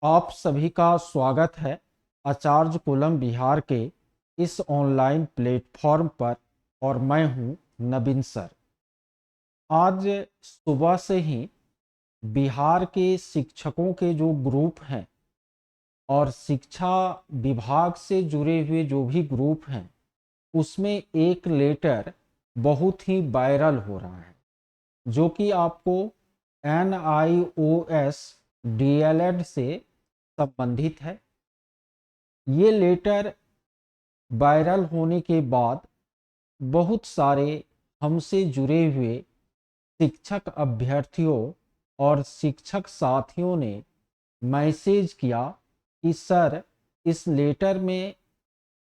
आप सभी का स्वागत है आचार्य कुलम बिहार के इस ऑनलाइन प्लेटफॉर्म पर। और मैं हूं नवीन सर। आज सुबह से ही बिहार के शिक्षकों के जो ग्रुप हैं और शिक्षा विभाग से जुड़े हुए जो भी ग्रुप हैं उसमें एक लेटर बहुत ही वायरल हो रहा है, जो कि आपको NIOS DLED से संबंधित है। ये लेटर वायरल होने के बाद बहुत सारे हमसे जुड़े हुए शिक्षक अभ्यर्थियों और शिक्षक साथियों ने मैसेज किया कि सर, इस लेटर में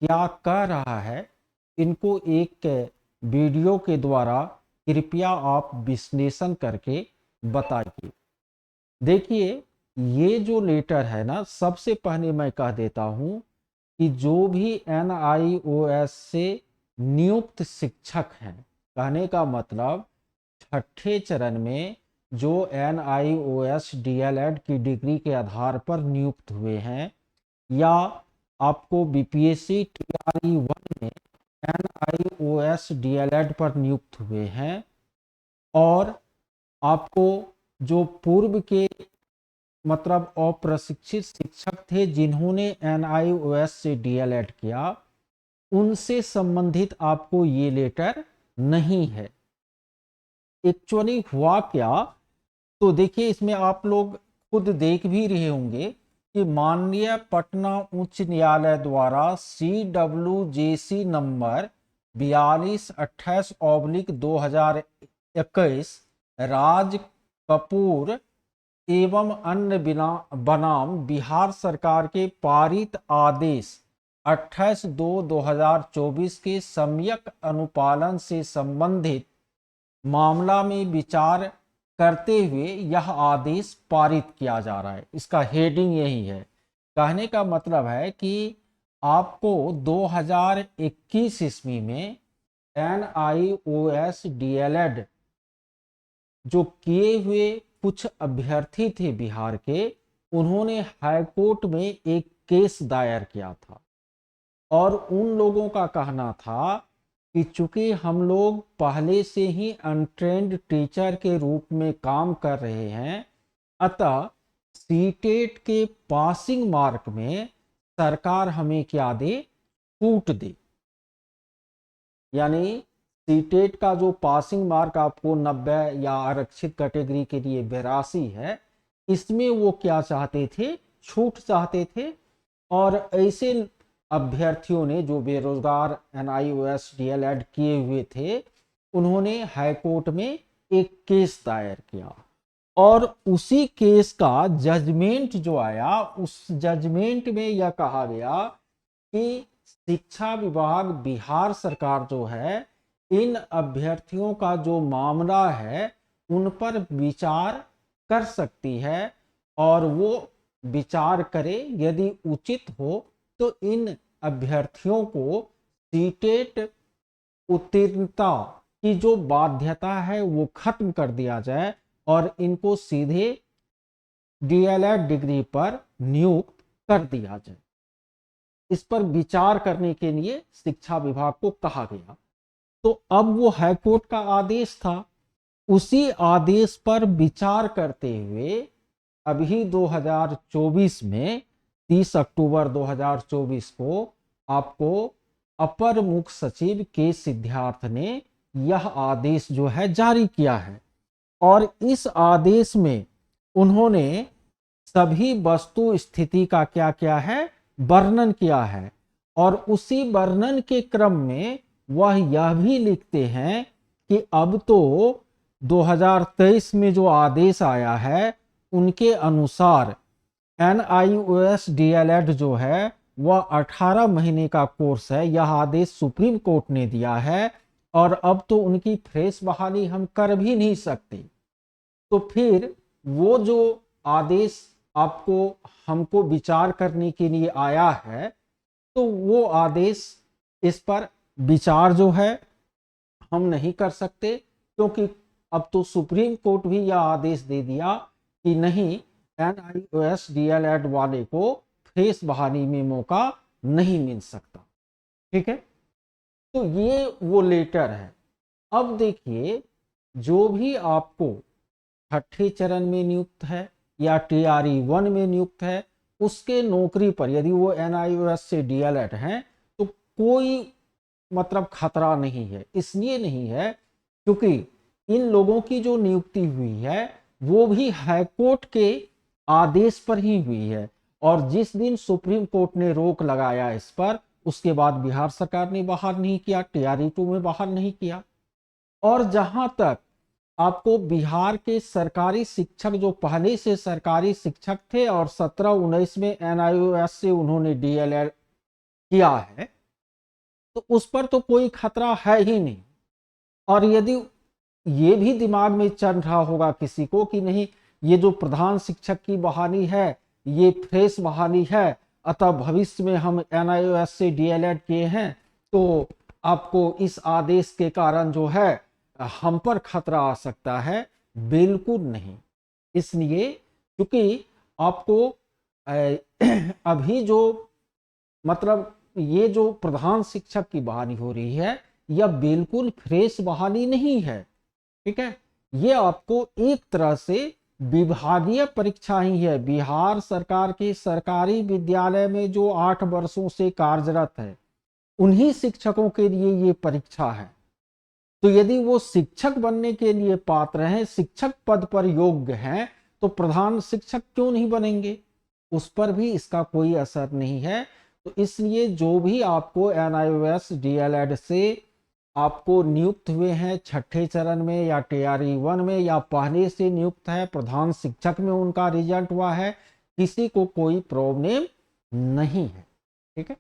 क्या कह रहा है, इनको एक वीडियो के द्वारा कृपया आप विश्लेषण करके बताइए। देखिए, ये जो लेटर है ना, सबसे पहले मैं कह देता हूँ कि जो भी NIOS से नियुक्त शिक्षक हैं, कहने का मतलब छठे चरण में जो NIOS DLED की डिग्री के आधार पर नियुक्त हुए हैं, या आपको BPSC TRE 1 में NIOS DLED पर नियुक्त हुए हैं, और आपको जो पूर्व के मतलब अप्रशिक्षित शिक्षक थे जिन्होंने NIOS से DLED किया, उनसे संबंधित आपको ये लेटर नहीं है। एक्चुअली हुआ क्या, तो देखिए, इसमें आप लोग खुद देख भी रहे होंगे कि माननीय पटना उच्च न्यायालय द्वारा CWJC नंबर 4228/2021 राज कपूर एवं अन्य बनाम बिहार सरकार के पारित आदेश 28/2/2024 के सम्यक अनुपालन से संबंधित मामला में विचार करते हुए यह आदेश पारित किया जा रहा है। इसका हेडिंग यही है। कहने का मतलब है कि आपको 2021 ईस्वी में NIOS DLED जो किए हुए कुछ अभ्यर्थी थे बिहार के, उन्होंने हाईकोर्ट में एक केस दायर किया था, और उन लोगों का कहना था कि चूंकि हम लोग पहले से ही अनट्रेंड टीचर के रूप में काम कर रहे हैं, अतः सीटेट के पासिंग मार्क में सरकार हमें क्या दे, छूट दे। यानी सीटेट का जो पासिंग मार्क आपको 90 या आरक्षित कैटेगरी के लिए 82 है, इसमें वो क्या चाहते थे, छूट चाहते थे। और ऐसे अभ्यर्थियों ने जो बेरोजगार NIOS DLED किए हुए थे, उन्होंने हाईकोर्ट में एक केस दायर किया, और उसी केस का जजमेंट जो आया, उस जजमेंट में यह कहा गया कि शिक्षा विभाग बिहार सरकार जो है, इन अभ्यर्थियों का जो मामला है उन पर विचार कर सकती है, और वो विचार करे, यदि उचित हो तो इन अभ्यर्थियों को सीटेट उत्तीर्णता की जो बाध्यता है वो खत्म कर दिया जाए, और इनको सीधे DLED डिग्री पर नियुक्त कर दिया जाए। इस पर विचार करने के लिए शिक्षा विभाग को कहा गया। तो अब वो हाईकोर्ट का आदेश था, उसी आदेश पर विचार करते हुए अभी 2024 में 30 अक्टूबर 2024 को आपको अपर मुख्य सचिव के सिद्धार्थ ने यह आदेश जो है जारी किया है। और इस आदेश में उन्होंने सभी वस्तु स्थिति का क्या किया है, वर्णन किया है। और उसी वर्णन के क्रम में वह यह भी लिखते हैं कि अब तो 2023 में जो आदेश आया है उनके अनुसार NIOS DLED जो है वह 18 महीने का कोर्स है। यह आदेश सुप्रीम कोर्ट ने दिया है, और अब तो उनकी फ्रेश बहाली हम कर भी नहीं सकते। तो फिर वो जो आदेश आपको हमको विचार करने के लिए आया है, तो वो आदेश, इस पर विचार जो है हम नहीं कर सकते, क्योंकि अब तो सुप्रीम कोर्ट भी यह आदेश दे दिया कि नहीं, NIOS DLED वाले को फ्रेश बहाली में मौका नहीं मिल सकता। ठीक है, तो ये वो लेटर है। अब देखिए, जो भी आपको छठे चरण में नियुक्त है या TRE-1 में नियुक्त है, उसके नौकरी पर यदि वो NIOS से DLED हैं तो कोई मतलब खतरा नहीं है। इसलिए नहीं है क्योंकि इन लोगों की जो नियुक्ति हुई है वो भी हाईकोर्ट के आदेश पर ही हुई है, और जिस दिन सुप्रीम कोर्ट ने रोक लगाया इस पर, उसके बाद बिहार सरकार ने बाहर नहीं किया, TRE-2 में बाहर नहीं किया। और जहां तक आपको बिहार के सरकारी शिक्षक जो पहले से सरकारी शिक्षक थे और 17-19 में NIOS से उन्होंने DLED किया है, तो उस पर तो कोई खतरा है ही नहीं। और यदि ये भी दिमाग में चल रहा होगा किसी को कि नहीं, ये जो प्रधान शिक्षक की बहाली है ये फ्रेश बहाली है, अतः भविष्य में हम NIOS से DLED किए हैं तो आपको इस आदेश के कारण जो है हम पर खतरा आ सकता है, बिल्कुल नहीं। इसलिए क्योंकि आपको अभी जो मतलब ये जो प्रधान शिक्षक की बहाली हो रही है यह बिल्कुल फ्रेश बहाली नहीं है। ठीक है, ये आपको एक तरह से विभागीय परीक्षा ही है। बिहार सरकार के सरकारी विद्यालय में जो 8 वर्षों से कार्यरत है उन्हीं शिक्षकों के लिए ये परीक्षा है। तो यदि वो शिक्षक बनने के लिए पात्र हैं, शिक्षक पद पर योग्य हैं, तो प्रधान शिक्षक क्यों नहीं बनेंगे? उस पर भी इसका कोई असर नहीं है। तो इसलिए जो भी आपको NIOS DLED से आपको नियुक्त हुए हैं छठे चरण में या TRE-1 में या पहले से नियुक्त है प्रधान शिक्षक में उनका रिजल्ट हुआ है, किसी को कोई प्रॉब्लम नहीं है। ठीक है,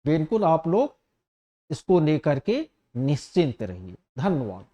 बिल्कुल आप लोग इसको लेकर के निश्चिंत रहिए। धन्यवाद।